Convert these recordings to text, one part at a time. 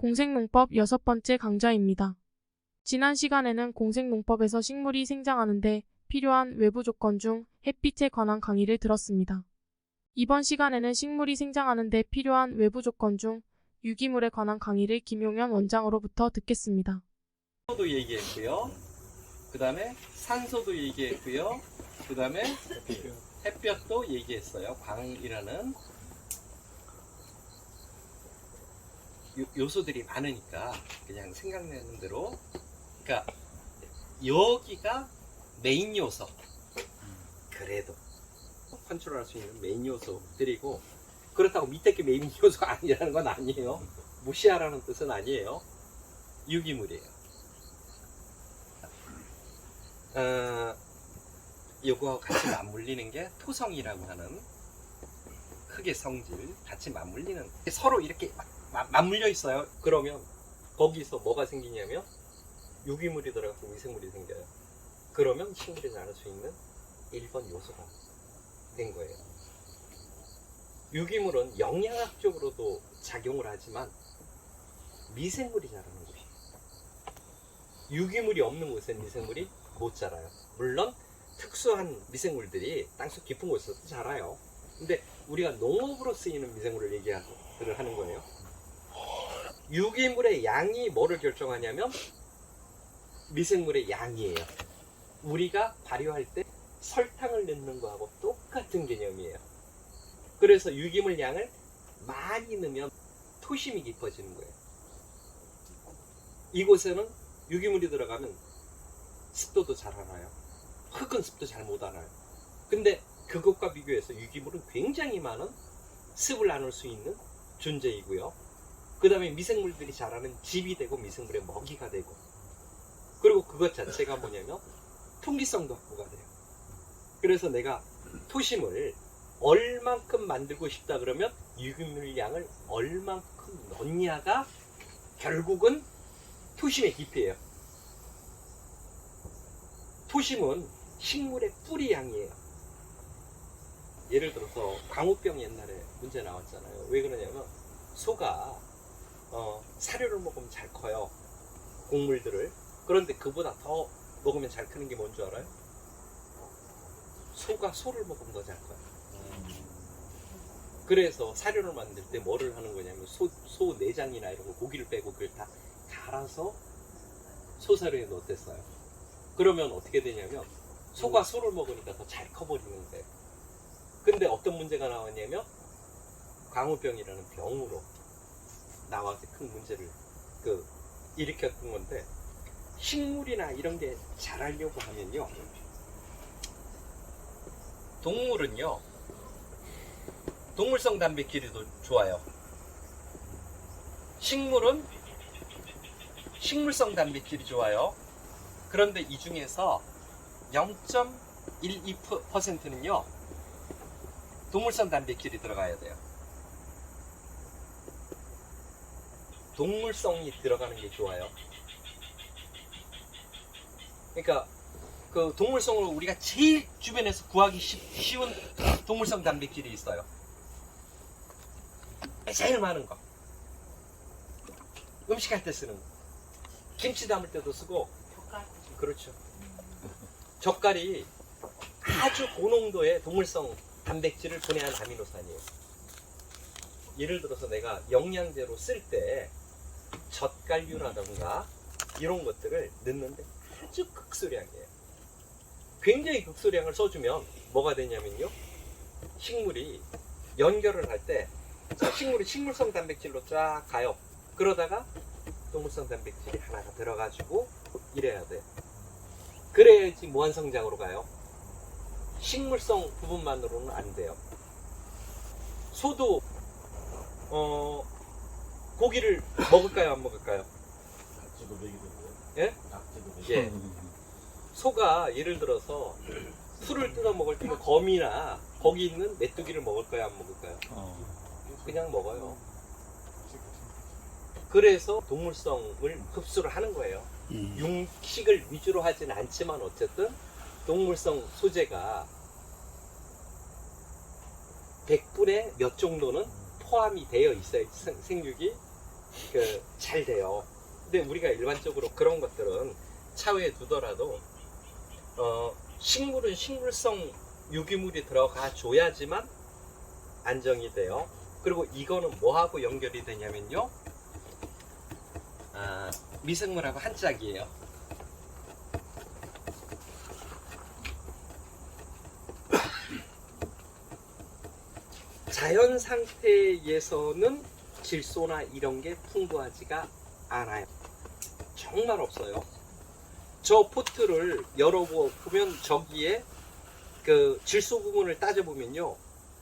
공생농법 6번째 강좌입니다. 지난 시간에는 공생농법에서 식물이 생장하는 데 필요한 외부 조건 중 햇빛에 관한 강의를 들었습니다. 이번 시간에는 식물이 생장하는 데 필요한 외부 조건 중 유기물에 관한 강의를 김용현 원장으로부터 듣겠습니다. 도 얘기했고요. 그 다음에 산소도 얘기했고요. 그 다음에 햇볕도 얘기했어요. 광이라는 요소들이 많으니까 그냥 생각나는 대로, 그러니까 여기가 메인 요소, 그래도 컨트롤할 수 있는 메인 요소들이고, 그렇다고 밑에 게 메인 요소가 아니라는 건 아니에요. 무시하라는 뜻은 아니에요. 유기물이에요. 요거 같이 맞물리는 게 토성이라고 하는 흙의 성질, 같이 맞물리는, 서로 이렇게 맞물려 있어요. 그러면 거기서 뭐가 생기냐면 유기물이 들어가서 미생물이 생겨요. 그러면 식물이 자랄 수 있는 1번 요소가 된 거예요. 유기물은 영양학적으로도 작용을 하지만 미생물이 자라는 곳이에요. 유기물이 없는 곳엔 미생물이 못 자라요. 물론 특수한 미생물들이 땅속 깊은 곳에서도 자라요. 근데 우리가 농업으로 쓰이는 미생물을 하는 거예요. 유기물의 양이 뭐를 결정하냐면 미생물의 양이에요. 우리가 발효할 때 설탕을 넣는 거하고 똑같은 개념이에요. 그래서 유기물 양을 많이 넣으면 토심이 깊어지는 거예요. 이곳에는 유기물이 들어가면 습도도 잘 알아요. 흙은 습도 잘 못 알아요. 근데 그것과 비교해서 유기물은 굉장히 많은 습을 나눌 수 있는 존재이고요. 그 다음에 미생물들이 자라는 집이 되고 미생물의 먹이가 되고, 그리고 그것 자체가 뭐냐면 통기성도 확보가 돼요. 그래서 내가 토심을 얼만큼 만들고 싶다 그러면 유기물 양을 얼만큼 넣냐가 결국은 토심의 깊이에요. 토심은 식물의 뿌리 양이에요. 예를 들어서 광우병 옛날에 문제 나왔잖아요. 왜 그러냐면 소가 사료를 먹으면 잘 커요. 곡물들을. 그런데 그보다 더 먹으면 잘 크는 게 뭔 줄 알아요? 소가 소를 먹으면 더 잘 커요. 그래서 사료를 만들 때 뭐를 하는 거냐면 소 내장이나 이런 거, 고기를 빼고 그걸 다 갈아서 소사료에 넣었댔어요. 그러면 어떻게 되냐면 소가 소를 먹으니까 더 잘 커버리는 거예요. 근데 어떤 문제가 나왔냐면 광우병이라는 병으로 나와서 큰 문제를 일으켰던 건데, 식물이나 이런 게 자라려고 하면요, 동물은요 동물성 단백질이 좋아요. 식물은 식물성 단백질이 좋아요. 그런데 이 중에서 0.12%는요 동물성 단백질이 들어가야 돼요. 동물성이 들어가는 게 좋아요. 그러니까 그 동물성으로 우리가 제일 주변에서 구하기 쉬운 동물성 단백질이 있어요. 제일 많은 거. 음식할 때 쓰는 거. 김치 담을 때도 쓰고. 젓갈. 그렇죠. 젓갈이 아주 고농도의 동물성 단백질을 분해한 아미노산이에요. 예를 들어서 내가 영양제로 쓸 때 젓갈류라던가 이런 것들을 넣는데 아주 극소량이에요. 굉장히 극소량을 써주면 뭐가 되냐면요, 식물이 연결을 할 때 식물이 식물성 단백질로 쫙 가요. 그러다가 동물성 단백질이 하나가 들어가지고 이래야 돼요. 그래야지 무한성장으로 가요. 식물성 부분만으로는 안 돼요. 소도 고기를 먹을까요, 안 먹을까요? 낙지도 먹이던데요. 예? 낙지도 예. 소가 예를 들어서 풀을 뜯어 먹을 때는 거미나 거기 있는 메뚜기를 먹을까요, 안 먹을까요? 그냥 먹어요. 그래서 동물성을 흡수를 하는 거예요. 육식을 위주로 하진 않지만 어쨌든 동물성 소재가 100분의 몇 정도는 포함이 되어 있어요. 생육이 잘 돼요. 근데 우리가 일반적으로 그런 것들은 차후에 두더라도 식물은 식물성 유기물이 들어가 줘야지만 안정이 돼요. 그리고 이거는 뭐하고 연결이 되냐면요, 미생물하고 한 짝이에요. 자연 상태에서는 질소나 이런 게 풍부하지가 않아요. 정말 없어요. 저 포트를 열어보면 저기에 그 질소 부분을 따져보면요,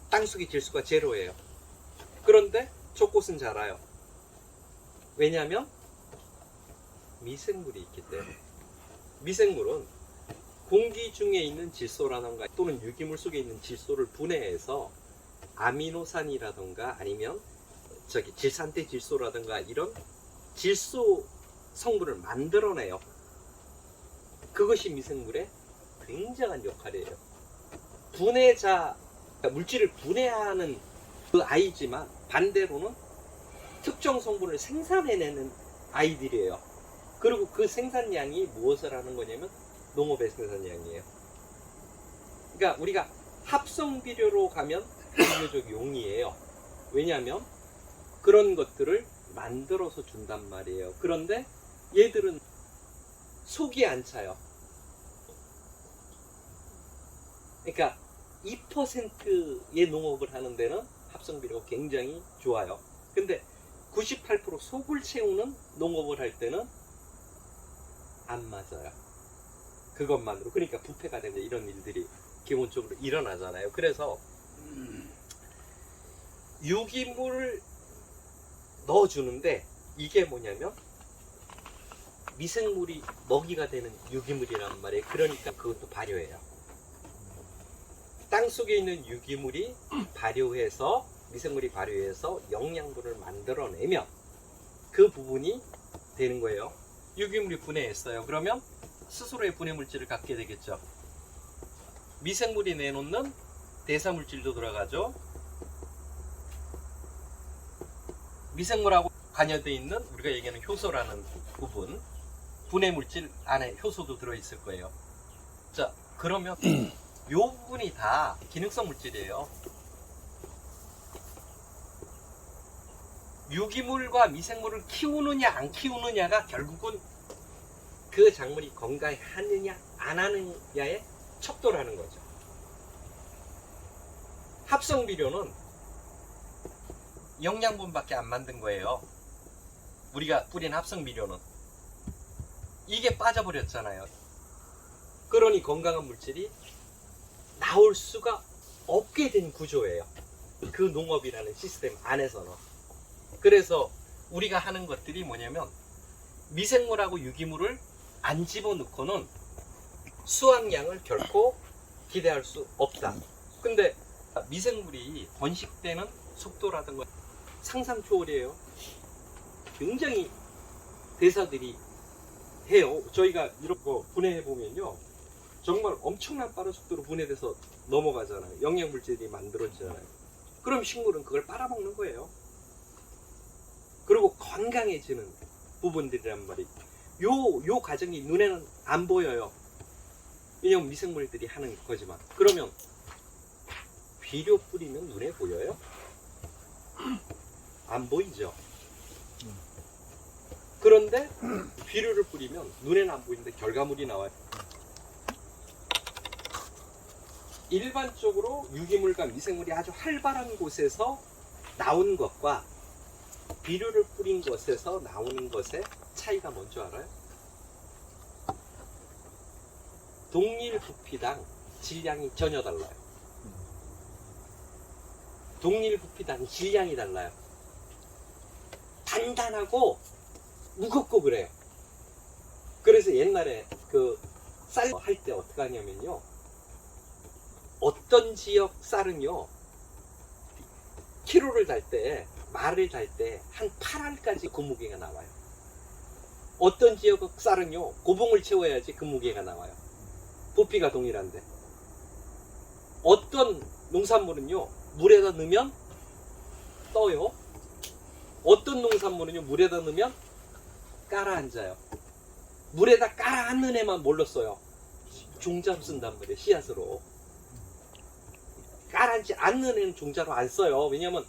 땅속의 질소가 제로예요. 그런데 저 꽃은 자라요. 왜냐하면 미생물이 있기 때문에. 미생물은 공기 중에 있는 질소라던가 또는 유기물 속에 있는 질소를 분해해서 아미노산이라던가 아니면 질산대 질소라던가 이런 질소 성분을 만들어내요. 그것이 미생물의 굉장한 역할이에요. 분해자, 물질을 분해하는 그 아이지만 반대로는 특정 성분을 생산해내는 아이들이에요. 그리고 그 생산량이 무엇을 하는 거냐면 농업의 생산량이에요. 그러니까 우리가 합성 비료로 가면 비교적 용이에요. 왜냐하면 그런 것들을 만들어서 준단 말이에요. 그런데 얘들은 속이 안 차요. 그러니까 2%의 농업을 하는 데는 합성 비료가 굉장히 좋아요. 근데 98% 속을 채우는 농업을 할 때는 안 맞아요. 그것만으로. 그러니까 부패가 되는 이런 일들이 기본적으로 일어나잖아요. 그래서 유기물을 넣어주는데 이게 뭐냐면 미생물이 먹이가 되는 유기물이란 말이에요. 그러니까 그것도 발효해요. 땅속에 있는 유기물이 발효해서, 미생물이 발효해서 영양분을 만들어내면 그 부분이 되는 거예요. 유기물이 분해했어요. 그러면 스스로의 분해 물질을 갖게 되겠죠. 미생물이 내놓는 대사물질도 들어가죠. 미생물하고 관여되어 있는 우리가 얘기하는 효소라는 부분, 분해 물질 안에 효소도 들어있을 거예요. 자, 그러면 이 부분이 다 기능성 물질이에요. 유기물과 미생물을 키우느냐 안 키우느냐가 결국은 그 작물이 건강하느냐 안 하느냐의 척도라는 거죠. 합성 비료는 영양분밖에 안 만든 거예요. 우리가 뿌린 합성 비료는 이게 빠져버렸잖아요. 그러니 건강한 물질이 나올 수가 없게 된 구조예요. 그 농업이라는 시스템 안에서는. 그래서 우리가 하는 것들이 뭐냐면 미생물하고 유기물을 안 집어넣고는 수확량을 결코 기대할 수 없다. 근데 미생물이 번식되는 속도라든가 상상 초월이에요. 굉장히 대사들이 해요. 저희가 이런 거 분해해 보면요, 정말 엄청난 빠른 속도로 분해돼서 넘어가잖아요. 영양물질이 만들어지잖아요. 그럼 식물은 그걸 빨아먹는 거예요. 그리고 건강해지는 부분들이란 말이에요. 요 과정이 눈에는 안 보여요. 왜냐면 미생물들이 하는 거지만. 그러면 비료 뿌리면 눈에 보여요? 안 보이죠? 그런데 비료를 뿌리면 눈에는 안 보이는데 결과물이 나와요. 일반적으로 유기물과 미생물이 아주 활발한 곳에서 나온 것과 비료를 뿌린 것에서 나오는 것의 차이가 뭔지 알아요? 동일 부피당 질량이 전혀 달라요. 동일 부피당 질량이 달라요. 단단하고 무겁고 그래요. 그래서 옛날에 그 쌀 할 때 어떻게 하냐면요, 어떤 지역 쌀은요, 키로를 달 때, 말을 달 때 한 8알까지 그 무게가 나와요. 어떤 지역 쌀은요, 고봉을 채워야지 그 무게가 나와요. 부피가 동일한데. 어떤 농산물은요, 물에다 넣으면 떠요. 어떤 농산물은요, 물에다 넣으면 깔아앉아요. 물에다 깔아앉는 애만 뭘로 써요? 종자로 쓴단 말이에요. 씨앗으로. 깔아앉지 않는 애는 종자로 안 써요. 왜냐면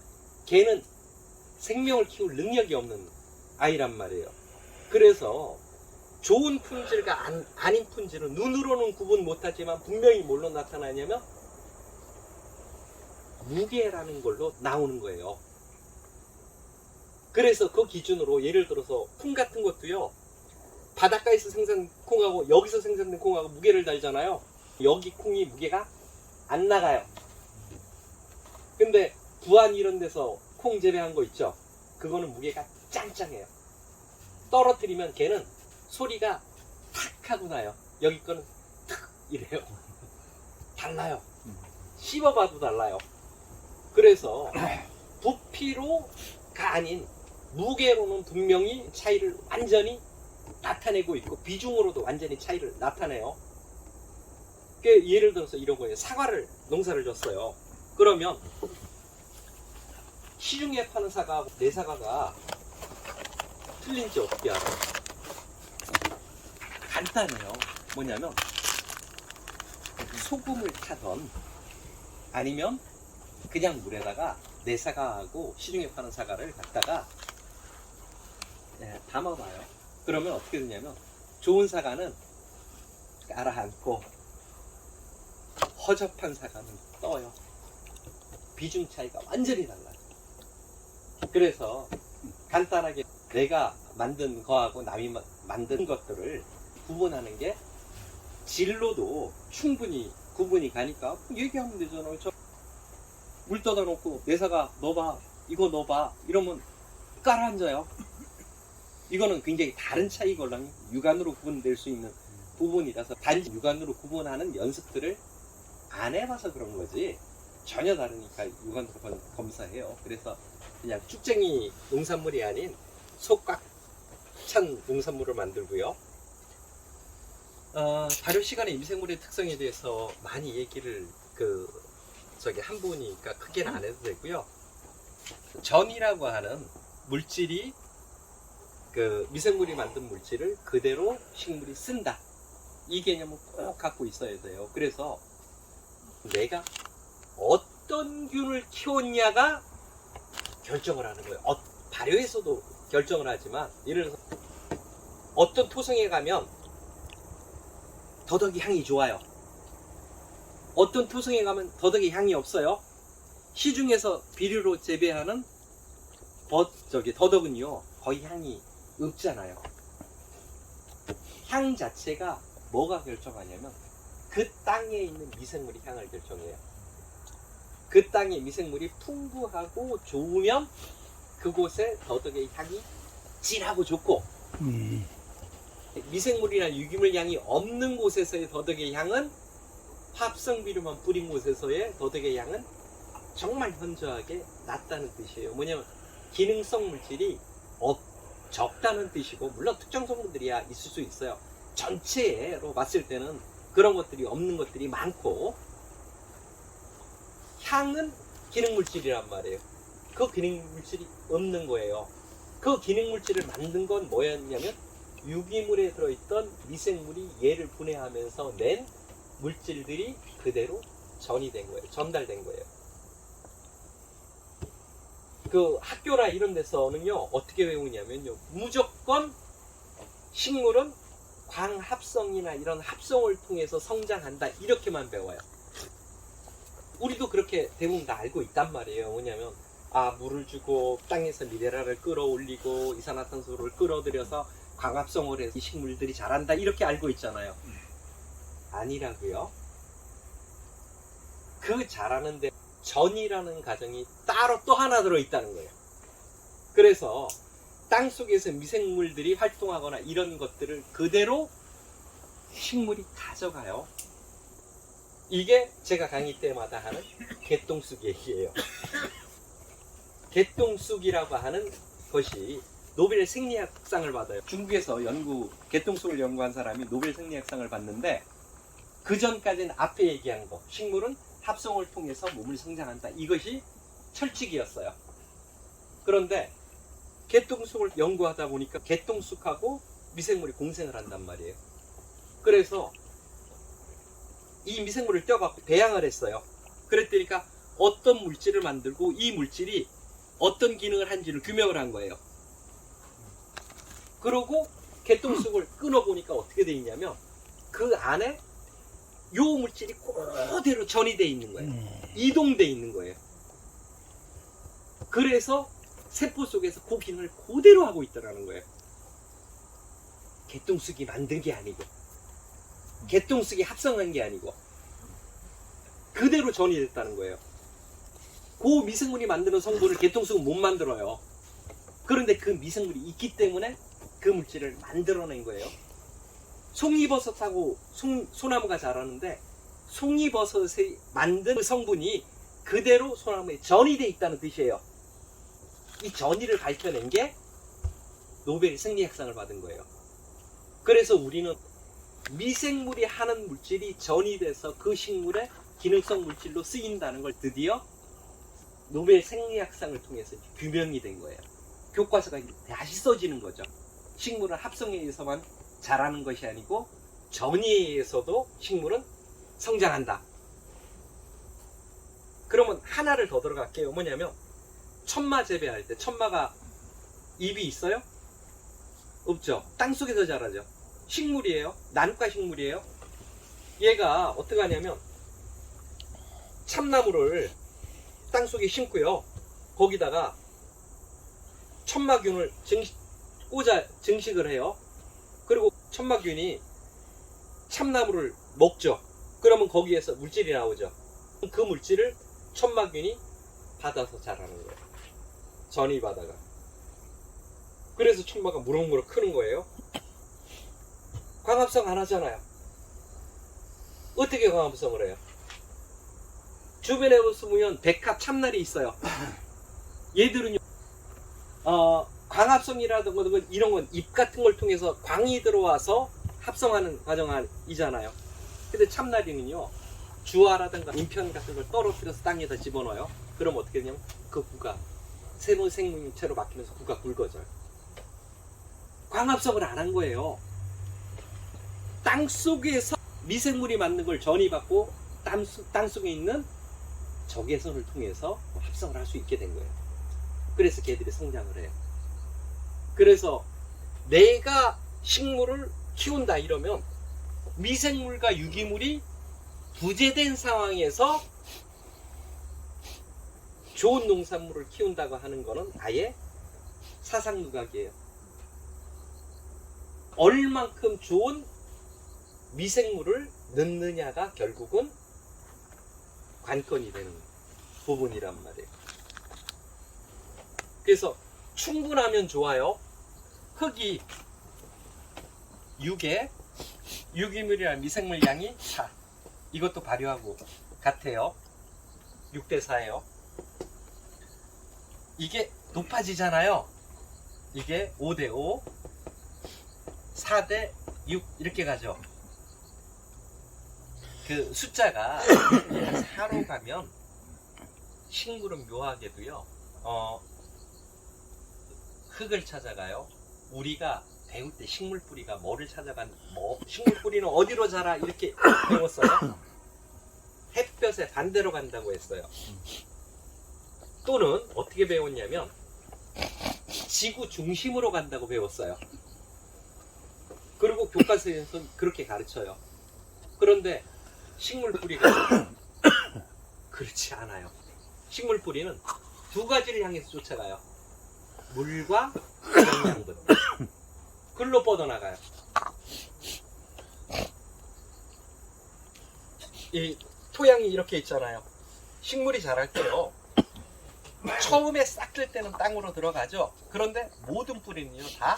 걔는 생명을 키울 능력이 없는 아이란 말이에요. 그래서 좋은 품질과 아닌 품질은 눈으로는 구분 못하지만 분명히 뭘로 나타나냐면 무게라는 걸로 나오는 거예요. 그래서 그 기준으로 예를 들어서 콩 같은 것도요, 바닷가에서 생산된 콩하고 여기서 생산된 콩하고 무게를 달잖아요. 여기 콩이 무게가 안 나가요. 근데 부안 이런 데서 콩 재배한 거 있죠? 그거는 무게가 짱짱해요. 떨어뜨리면 걔는 소리가 탁 하고 나요. 여기 거는 탁 이래요. 달라요. 씹어봐도 달라요. 그래서 부피로가 아닌 무게로는 분명히 차이를 완전히 나타내고 있고 비중으로도 완전히 차이를 나타내요. 예를 들어서 이런 거예요. 사과를 농사를 졌어요. 그러면 시중에 파는 사과하고 내 사과가 틀린지 어떻게 알아요? 간단해요. 뭐냐면 소금을 타던 아니면 그냥 물에다가 내 사과하고 시중에 파는 사과를 갖다가 담아봐요. 그러면 어떻게 되냐면 좋은 사과는 깔아앉고 허접한 사과는 떠요. 비중 차이가 완전히 달라요. 그래서 간단하게 내가 만든 거하고 남이 만든 것들을 구분하는 게 질로도 충분히 구분이 가니까 얘기하면 되잖아요. 저 물 떠다 놓고 내 사과 넣어봐, 이거 넣어봐 이러면 깔아앉아요. 이거는 굉장히 다른 차이걸랑 육안으로 구분될 수 있는 부분이라서 단지 육안으로 구분하는 연습들을 안 해봐서 그런 거지 전혀 다르니까 육안으로 검사해요. 그래서 그냥 쭉쟁이 농산물이 아닌 속 꽉 찬 농산물을 만들고요. 발효 시간의 미생물의 특성에 대해서 많이 얘기를 한 분이니까 크게는 안 해도 되고요. 전이라고 하는 물질이 미생물이 만든 물질을 그대로 식물이 쓴다. 이 개념을 꼭 갖고 있어야 돼요. 그래서 내가 어떤 균을 키웠냐가 결정을 하는 거예요. 발효에서도 결정을 하지만 예를 들어서 어떤 토성에 가면 더덕이 향이 좋아요. 어떤 토성에 가면 더덕이 향이 없어요. 시중에서 비료로 재배하는 더덕은요 거의 향이 없잖아요. 향 자체가 뭐가 결정하냐면 그 땅에 있는 미생물이 향을 결정해요. 그 땅에 미생물이 풍부하고 좋으면 그곳에 더덕의 향이 진하고 좋고 미생물이나 유기물 향이 없는 곳에서의 더덕의 향은 합성 비료만 뿌린 곳에서의 더덕의 향은 정말 현저하게 낮다는 뜻이에요. 뭐냐면 기능성 물질이 적다는 뜻이고 물론 특정 성분들이야 있을 수 있어요. 전체로 봤을 때는 그런 것들이 없는 것들이 많고 향은 기능물질이란 말이에요. 그 기능물질이 없는 거예요. 그 기능물질을 만든 건 뭐였냐면 유기물에 들어있던 미생물이 얘를 분해하면서 낸 물질들이 그대로 전이 된 거예요. 전달된 거예요. 학교나 이런 데서는요 어떻게 외우냐면요 무조건 식물은 광합성이나 이런 합성을 통해서 성장한다 이렇게만 배워요. 우리도 그렇게 대부분 다 알고 있단 말이에요. 뭐냐면 물을 주고 땅에서 미네랄을 끌어올리고 이산화탄소를 끌어들여서 광합성을 해서 이 식물들이 자란다 이렇게 알고 있잖아요. 아니라고요. 그 자라는데 전이라는 과정이 따로 또 하나 들어있다는 거예요. 그래서 땅속에서 미생물들이 활동하거나 이런 것들을 그대로 식물이 가져가요. 이게 제가 강의 때마다 하는 개똥쑥 얘기예요. 개똥쑥이라고 하는 것이 노벨 생리학상을 받아요. 중국에서 개똥쑥을 연구한 사람이 노벨 생리학상을 받는데 그 전까지는 앞에 얘기한 거 식물은 합성을 통해서 몸을 성장한다 이것이 철칙이었어요. 그런데 개똥쑥을 연구하다 보니까 개똥쑥하고 미생물이 공생을 한단 말이에요. 그래서 이 미생물을 떼어갖고 배양을 했어요. 그랬더니까 어떤 물질을 만들고 이 물질이 어떤 기능을 한지를 규명을 한 거예요. 그러고 개똥쑥을 끊어보니까 어떻게 돼 있냐면 그 안에 요 물질이 그대로 전이돼 있는 거예요. 이동돼 있는 거예요. 그래서 세포 속에서 그 기능을 그대로 하고 있다는 거예요. 개똥쑥이 만든 게 아니고 개똥쑥이 합성한 게 아니고 그대로 전이됐다는 거예요. 그 미생물이 만드는 성분을 개똥쑥은 못 만들어요. 그런데 그 미생물이 있기 때문에 그 물질을 만들어낸 거예요. 송이버섯하고 소나무가 자라는데 송이버섯이 만든 그 성분이 그대로 소나무에 전이되어 있다는 뜻이에요. 이 전이를 밝혀낸 게 노벨 생리학상을 받은 거예요. 그래서 우리는 미생물이 하는 물질이 전이돼서 그 식물의 기능성 물질로 쓰인다는 걸 드디어 노벨 생리학상을 통해서 규명이 된 거예요. 교과서가 다시 써지는 거죠. 식물은 합성에 의해서만 자라는 것이 아니고 전이에 의해서도 식물은 성장한다. 그러면 하나를 더 들어갈게요. 뭐냐면 천마 재배할 때 천마가 잎이 있어요? 없죠. 땅속에서 자라죠. 식물이에요. 난과 식물이에요. 얘가 어떻게 하냐면 참나무를 땅속에 심고요. 거기다가 천마균을 증식을 해요. 그리고 천마균이 참나무를 먹죠. 그러면 거기에서 물질이 나오죠. 그 물질을 천마균이 받아서 자라는 거예요. 전이 받아가. 그래서 천마가 무럭무럭 크는 거예요. 광합성 안 하잖아요. 어떻게 광합성을 해요? 주변에 보시면 백합 참나리 있어요. 얘들은요, 광합성이라든가 이런 건 잎 같은 걸 통해서 광이 들어와서 합성하는 과정이잖아요. 근데 참나리는요, 주화라든가 인편 같은 걸 떨어뜨려서 땅에다 집어넣어요. 그럼 어떻게 되냐면 그 구가 새로운 생명체로 바뀌면서 구가 굵어져요. 광합성을 안 한 거예요. 땅 속에서 미생물이 만든 걸 전이받고 땅 속에 있는 적외선을 통해서 합성을 할 수 있게 된 거예요. 그래서 걔들이 성장을 해요. 그래서 내가 식물을 키운다 이러면 미생물과 유기물이 부재된 상황에서 좋은 농산물을 키운다고 하는 거는 아예 사상누각이에요. 얼만큼 좋은 미생물을 넣느냐가 결국은 관건이 되는 부분이란 말이에요. 그래서 충분하면 좋아요. 흙이 6에 유기물이랑 미생물 양이 4. 이것도 발효하고 같아요. 6대 4예요. 이게 높아지잖아요. 이게 5대 5, 4대 6 이렇게 가죠. 그 숫자가 4로 가면 식물은 묘하게도요. 흙을 찾아가요. 우리가 배울 때 식물 뿌리가 뭐를 식물 뿌리는 어디로 자라 이렇게 배웠어요. 햇볕에 반대로 간다고 했어요. 또는 어떻게 배웠냐면 지구 중심으로 간다고 배웠어요. 그리고 교과서에서 그렇게 가르쳐요. 그런데 식물 뿌리가 그렇지 않아요. 식물 뿌리는 두 가지를 향해서 쫓아가요. 물과 영양분. 글로 뻗어나가요. 이 토양이 이렇게 있잖아요. 식물이 자랄 때요. 처음에 싹 들 때는 땅으로 들어가죠. 그런데 모든 뿌리는요 다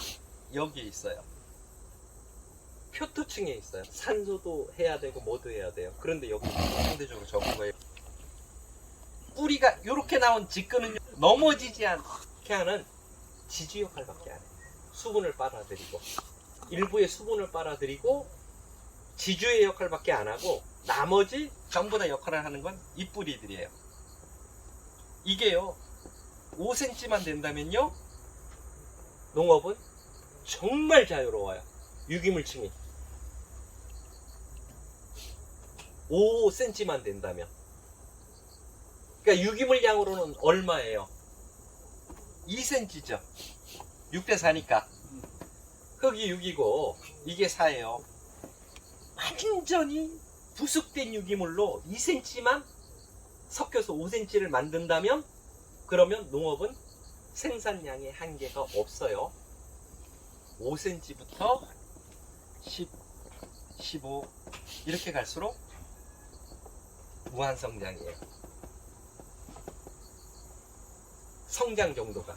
여기에 있어요. 표토층에 있어요. 산소도 해야 되고 뭐도 해야 돼요. 그런데 여기 상대적으로 적은 거예요. 뿌리가 이렇게 나온 직근은 넘어지지 않게 하는 지주 역할밖에 안 해요. 수분을 빨아들이고 일부의 수분을 빨아들이고 지주의 역할밖에 안 하고 나머지 전부 다 역할을 하는 건 이 뿌리들이에요. 이게요 5cm만 된다면요 농업은 정말 자유로워요. 유기물층이 5cm만 된다면. 그러니까 유기물량으로는 얼마예요? 2cm죠. 6대 4니까. 흙이 6이고 이게 4예요. 완전히 부숙된 유기물로 2cm만 섞여서 5cm를 만든다면 그러면 농업은 생산량의 한계가 없어요. 5cm부터 10, 15 이렇게 갈수록 무한성장이에요. 성장 정도가.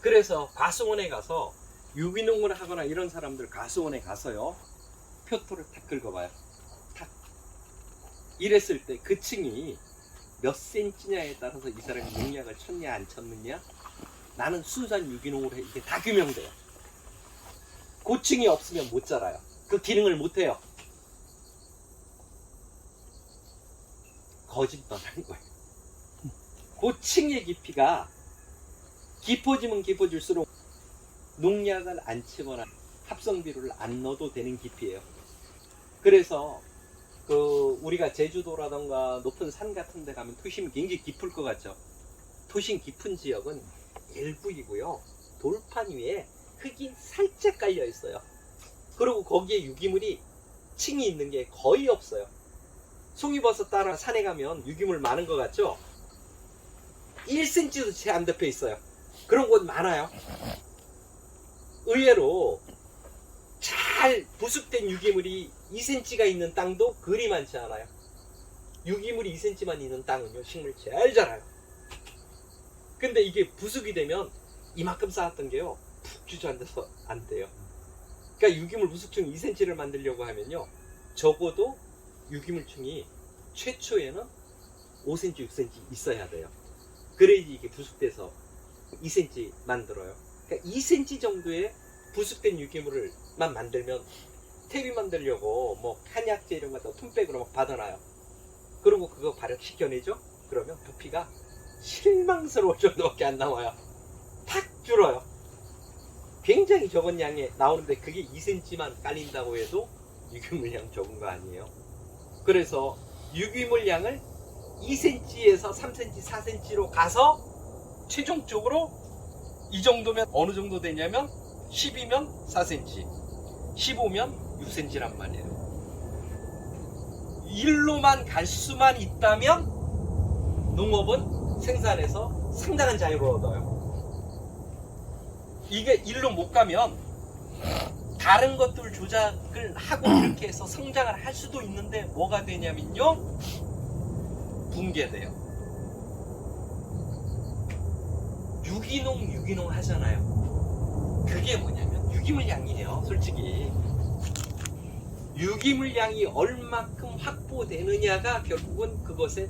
그래서 과수원에 가서 유기농을 하거나 이런 사람들 과수원에 가서요. 표토를 탁 긁어봐요. 탁. 이랬을 때 그 층이 몇 센치냐에 따라서 이 사람이 농약을 쳤냐 안 쳤느냐 나는 순수한 유기농으로 해. 이게 다 규명돼요. 고층이 없으면 못 자라요. 그 기능을 못 해요. 거짓말하는 거예요. 고층의 깊이가 깊어지면 깊어질수록 농약을 안 치거나 합성비료를 안 넣어도 되는 깊이에요. 그래서 우리가 제주도라던가 높은 산 같은 데 가면 토심이 굉장히 깊을 것 같죠. 토심 깊은 지역은 일부이고요. 돌판 위에 흙이 살짝 깔려 있어요. 그리고 거기에 유기물이 층이 있는 게 거의 없어요. 송이버섯 따라 산에 가면 유기물 많은 것 같죠? 1cm도 채 안 덮여 있어요. 그런 곳 많아요. 의외로 잘 부숙된 유기물이 2cm가 있는 땅도 그리 많지 않아요. 유기물이 2cm만 있는 땅은요, 식물 제일 자라요. 근데 이게 부숙이 되면 이만큼 쌓았던 게요, 푹 주저앉아서 안 돼요. 그러니까 유기물 부숙층 2cm를 만들려고 하면요, 적어도 유기물층이 최초에는 5cm, 6cm 있어야 돼요. 그래야지 이게 부숙돼서 2cm 만들어요. 그러니까 2cm 정도의 부숙된 유기물을만 만들면 퇴비 만들려고 뭐 한약재 이런 거 갖다 톤백으로 막 받아놔요. 그리고 그거 발효시켜내죠? 그러면 부피가 실망스러울 정도밖에 안 나와요. 탁 줄어요. 굉장히 적은 양에 나오는데 그게 2cm만 깔린다고 해도 유기물량 적은 거 아니에요. 그래서 유기물량을 2cm에서 3cm, 4cm로 가서 최종적으로 이 정도면 어느 정도 되냐면 10이면 4cm, 15면 6cm란 말이에요. 일로만 갈 수만 있다면 농업은 생산에서 상당한 자유를 얻어요. 이게 일로 못 가면 다른 것들 조작을 하고 이렇게 해서 성장을 할 수도 있는데 뭐가 되냐면요, 붕괴돼요. 유기농 하잖아요. 그게 뭐냐면 유기물량이에요. 솔직히 유기물량이 얼마큼 확보되느냐가 결국은 그것의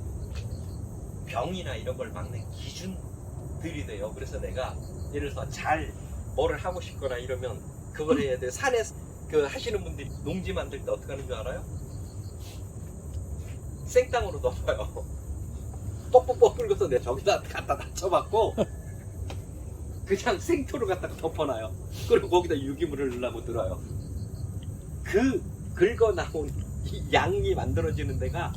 병이나 이런 걸 막는 기준들이 돼요. 그래서 내가 예를 들어서 잘 뭐를 하고 싶거나 이러면 그걸 해야 돼. 산에서 하시는 분들이 농지 만들 때 어떻게 하는 줄 알아요? 생땅으로 덮어요. 뻑뻑뻑 끓여서 내가 저기다 갖다 낮춰봤고 그냥 생토를 갖다가 덮어놔요. 그리고 거기다 유기물을 넣으려고 들어요. 그 긁어 나온 이 양이 만들어지는 데가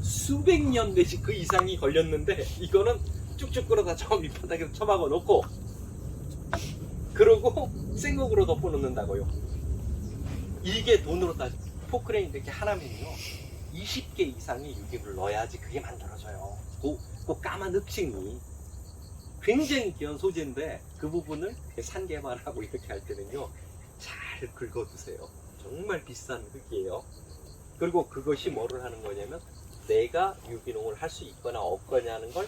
수백 년 내지 그 이상이 걸렸는데 이거는 쭉쭉 끌어다 저 밑바닥에 처박아 놓고 그러고 생국으로 덮어 놓는다고요. 이게 돈으로 따지면 포크레인 이렇게 하나면요 20개 이상의 유기물을 넣어야지 그게 만들어져요. 그 까만 흙층이 굉장히 귀한 소재인데 그 부분을 산 개발하고 이렇게 할 때는요 잘 긁어두세요. 정말 비싼 흙이에요. 그리고 그것이 뭐를 하는 거냐면 내가 유기농을 할 수 있거나 없거나 하는 걸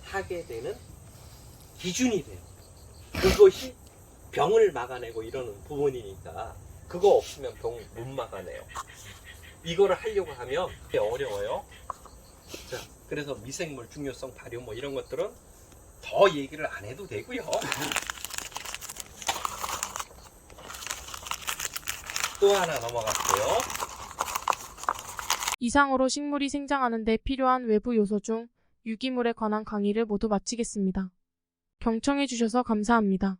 하게 되는 기준이 돼요. 그것이 병을 막아내고 이러는 부분이니까 그거 없으면 병 못 막아내요. 이거를 하려고 하면 되게 어려워요. 자, 그래서 미생물 중요성, 발효 뭐 이런 것들은 더 얘기를 안 해도 되고요. 또 하나 넘어갈게요. 이상으로 식물이 생장하는 데 필요한 외부 요소 중 유기물에 관한 강의를 모두 마치겠습니다. 경청해 주셔서 감사합니다.